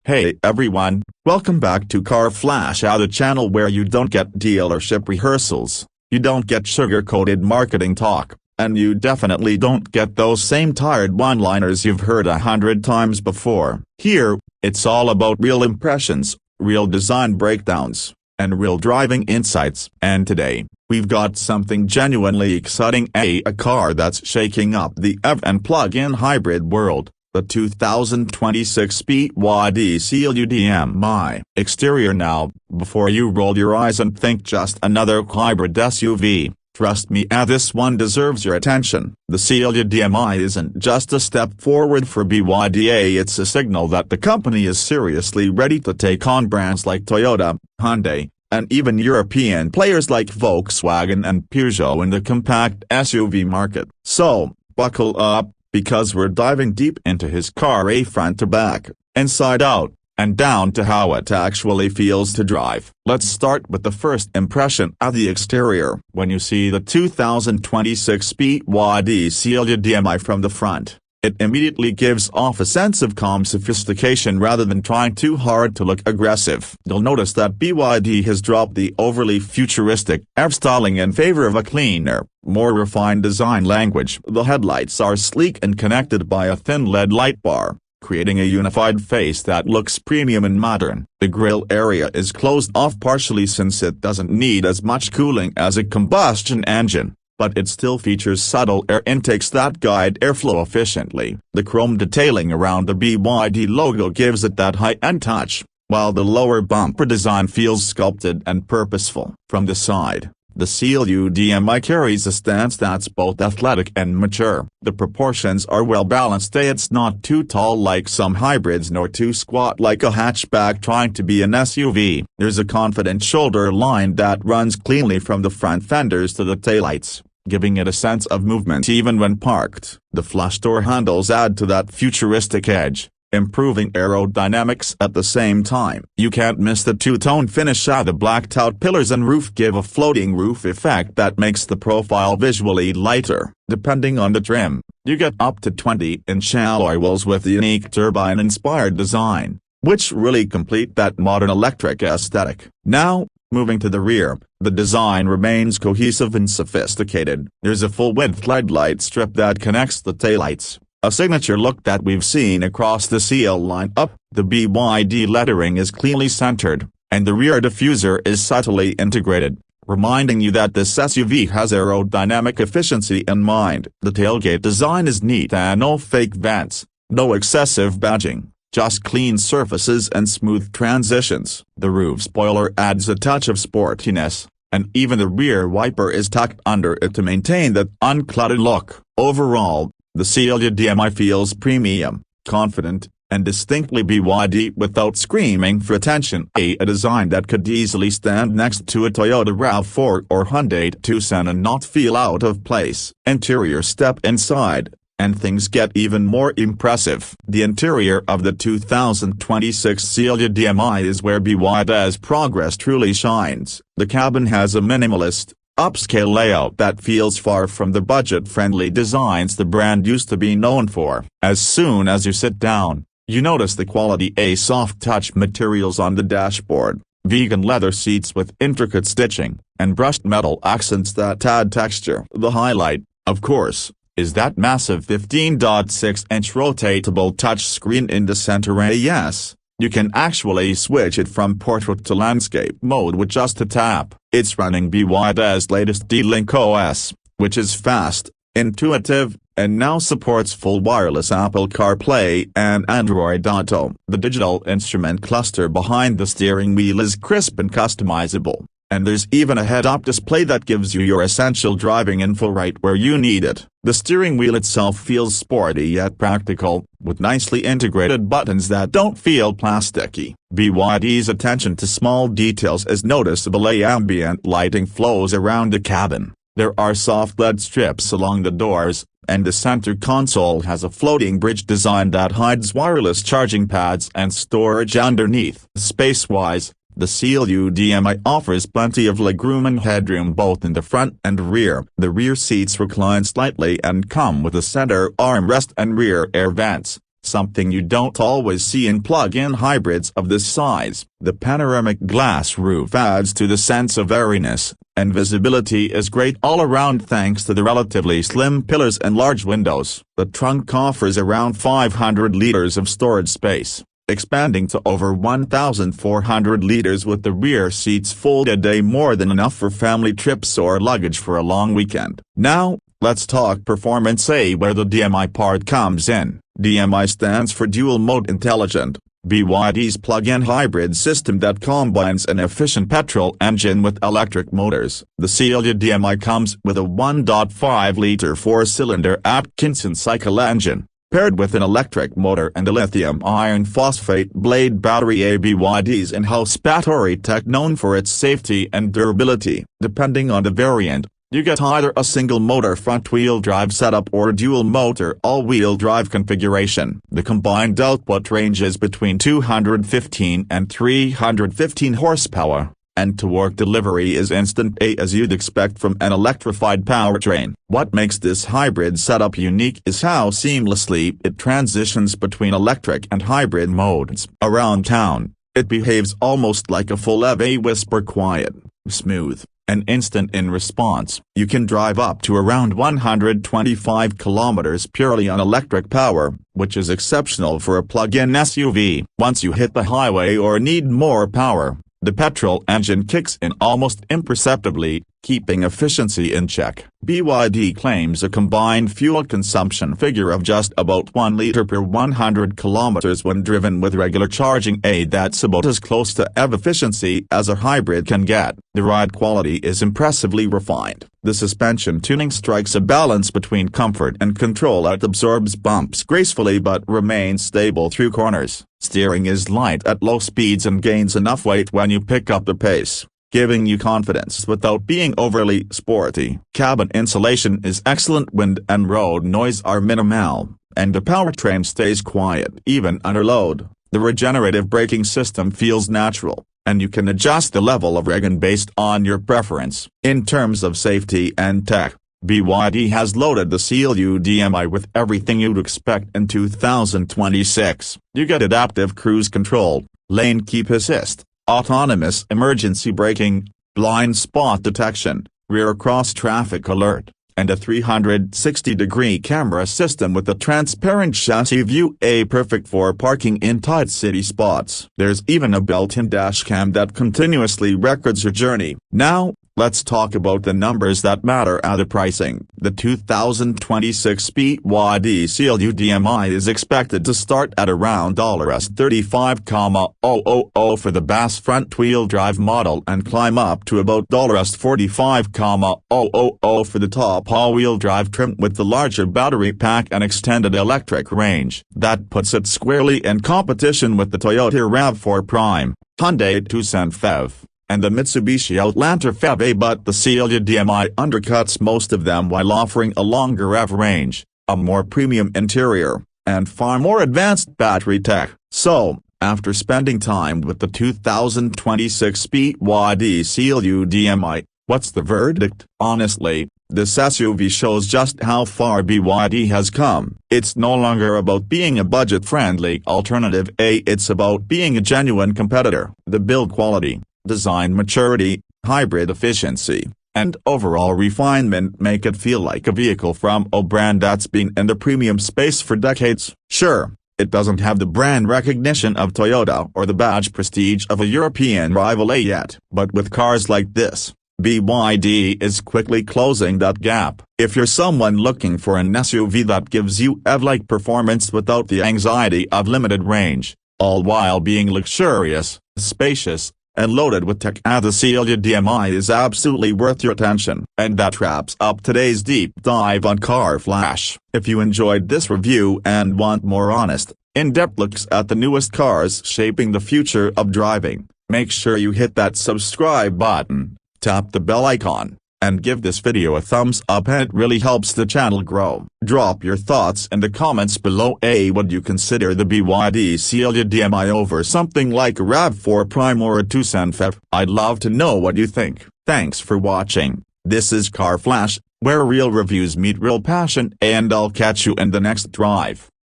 Hey everyone, welcome back to Car Flash, the channel where you don't get dealership rehearsals, you don't get sugar-coated marketing talk, and you definitely don't get those same tired one-liners you've heard 100 times before. Here, it's all about real impressions, real design breakdowns, and real driving insights. And today, we've got something genuinely exciting, a car that's shaking up the EV and plug-in hybrid world. The 2026 BYD Seal U DM-i. Exterior. Now, before you roll your eyes and think just another hybrid SUV, trust me, this one deserves your attention. The Seal U DM-i isn't just a step forward for BYD, it's a signal that the company is seriously ready to take on brands like Toyota, Hyundai, and even European players like Volkswagen and Peugeot in the compact SUV market. So, buckle up, because we're diving deep into his car, front to back, inside out, and down to how it actually feels to drive. Let's start with the first impression at the exterior. When you see the 2026 BYD Seal U DM-i from the front, it immediately gives off a sense of calm sophistication rather than trying too hard to look aggressive. You'll notice that BYD has dropped the overly futuristic EV styling in favor of a cleaner, more refined design language. The headlights are sleek and connected by a thin LED light bar, creating a unified face that looks premium and modern. The grille area is closed off partially since it doesn't need as much cooling as a combustion engine, but it still features subtle air intakes that guide airflow efficiently. The chrome detailing around the BYD logo gives it that high-end touch, while the lower bumper design feels sculpted and purposeful. From the side, the Seal U DM-i carries a stance that's both athletic and mature. The proportions are well balanced. It's not too tall like some hybrids nor too squat like a hatchback trying to be an SUV. There's a confident shoulder line that runs cleanly from the front fenders to the taillights, giving it a sense of movement even when parked. The flush door handles add to that futuristic edge, improving aerodynamics at the same time. You can't miss the two-tone finish. The blacked-out pillars and roof give a floating roof effect that makes the profile visually lighter. Depending on the trim, you get up to 20-inch alloy wheels with the unique turbine-inspired design, which really complete that modern electric aesthetic. Now, moving to the rear, the design remains cohesive and sophisticated. There's a full-width LED light strip that connects the taillights, a signature look that we've seen across the Seal line-up. The BYD lettering is cleanly centered, and the rear diffuser is subtly integrated, reminding you that this SUV has aerodynamic efficiency in mind. The tailgate design is neat and no fake vents, no excessive badging, just clean surfaces and smooth transitions. The roof spoiler adds a touch of sportiness, and even the rear wiper is tucked under it to maintain that uncluttered look. Overall, the Seal U DM-i feels premium, confident, and distinctly BYD without screaming for attention. A design that could easily stand next to a Toyota RAV4 or Hyundai Tucson and not feel out of place. Interior. Step inside, and things get even more impressive. The interior of the 2026 Seal U DM-i is where BYD's progress truly shines. The cabin has a minimalist, upscale layout that feels far from the budget-friendly designs the brand used to be known for. As soon as you sit down, you notice the quality. Soft-touch materials on the dashboard, vegan leather seats with intricate stitching, and brushed metal accents that add texture. The highlight, of course, is that massive 15.6-inch rotatable touchscreen in the center. Yes, you can actually switch it from portrait to landscape mode with just a tap. It's running BYD's latest D-Link OS, which is fast, intuitive, and now supports full wireless Apple CarPlay and Android Auto. The digital instrument cluster behind the steering wheel is crisp and customizable, and there's even a head-up display that gives you your essential driving info right where you need it. The steering wheel itself feels sporty yet practical, with nicely integrated buttons that don't feel plasticky. BYD's attention to small details is noticeable. Ambient lighting flows around the cabin, there are soft LED strips along the doors, and the center console has a floating bridge design that hides wireless charging pads and storage underneath. Space-wise, The Seal U DM-i offers plenty of legroom and headroom both in the front and rear. The rear seats recline slightly and come with a center armrest and rear air vents, something you don't always see in plug-in hybrids of this size. The panoramic glass roof adds to the sense of airiness, and visibility is great all around thanks to the relatively slim pillars and large windows. The trunk offers around 500 liters of storage space, expanding to over 1,400 liters with the rear seats folded, more than enough for family trips or luggage for a long weekend. Now, let's talk performance, where the DMI part comes in. DMI stands for Dual Mode Intelligent, BYD's plug-in hybrid system that combines an efficient petrol engine with electric motors. The Seal U DM-i comes with a 1.5-liter 4-cylinder Atkinson cycle engine, paired with an electric motor and a lithium iron phosphate blade battery. BYD's in-house battery tech known for its safety and durability. Depending on the variant, you get either a single-motor front-wheel drive setup or dual-motor all-wheel drive configuration. The combined output ranges between 215 and 315 horsepower, and torque delivery is instant, as you'd expect from an electrified powertrain. What makes this hybrid setup unique is how seamlessly it transitions between electric and hybrid modes. Around town, it behaves almost like a full EV, whisper quiet, smooth, and instant in response. You can drive up to around 125 kilometers purely on electric power, which is exceptional for a plug-in SUV. Once you hit the highway or need more power, the petrol engine kicks in almost imperceptibly, keeping efficiency in check. BYD claims a combined fuel consumption figure of just about 1 liter per 100 kilometers when driven with regular charging. That's about as close to EV efficiency as a hybrid can get. The ride quality is impressively refined. The suspension tuning strikes a balance between comfort and control. It absorbs bumps gracefully but remains stable through corners. Steering is light at low speeds and gains enough weight when you pick up the pace, giving you confidence without being overly sporty. Cabin insulation is excellent, wind and road noise are minimal, and the powertrain stays quiet even under load. The regenerative braking system feels natural, and you can adjust the level of regen based on your preference. In terms of safety and tech, BYD has loaded the Seal U DM-i with everything you'd expect in 2026. You get adaptive cruise control, lane keep assist, autonomous emergency braking, blind spot detection, rear cross-traffic alert, and a 360-degree camera system with a transparent chassis view, perfect for parking in tight city spots. There's even a built-in dashcam that continuously records your journey. Now, let's talk about the numbers that matter. The pricing. The 2026 BYD Seal U DM-i is expected to start at around $35,000 for the base front-wheel drive model and climb up to about $45,000 for the top all-wheel drive trim with the larger battery pack and extended electric range. That puts it squarely in competition with the Toyota RAV4 Prime, Hyundai Tucson PHEV, and the Mitsubishi Outlander PHEV, but the Seal U DM-i undercuts most of them while offering a longer rev range, a more premium interior, and far more advanced battery tech. So, after spending time with the 2026 BYD Seal U DM-i, what's the verdict? Honestly, this SUV shows just how far BYD has come. It's no longer about being a budget-friendly alternative, it's about being a genuine competitor. The build quality, design maturity, hybrid efficiency, and overall refinement make it feel like a vehicle from a brand that's been in the premium space for decades. Sure, it doesn't have the brand recognition of Toyota or the badge prestige of a European rival yet, but with cars like this, BYD is quickly closing that gap. If you're someone looking for an SUV that gives you EV-like performance without the anxiety of limited range, all while being luxurious, spacious, and loaded with tech, the Seal U DM-i is absolutely worth your attention. And that wraps up today's deep dive on Car Flash. If you enjoyed this review and want more honest, in-depth looks at the newest cars shaping the future of driving, make sure you hit that subscribe button, tap the bell icon, and give this video a thumbs up. It really helps the channel grow. Drop your thoughts in the comments below. Would you consider the BYD Seal U DM-i over something like a RAV4 Prime or a Tucson PHEV? I'd love to know what you think. Thanks for watching. This is Car Flash, where real reviews meet real passion, and I'll catch you in the next drive.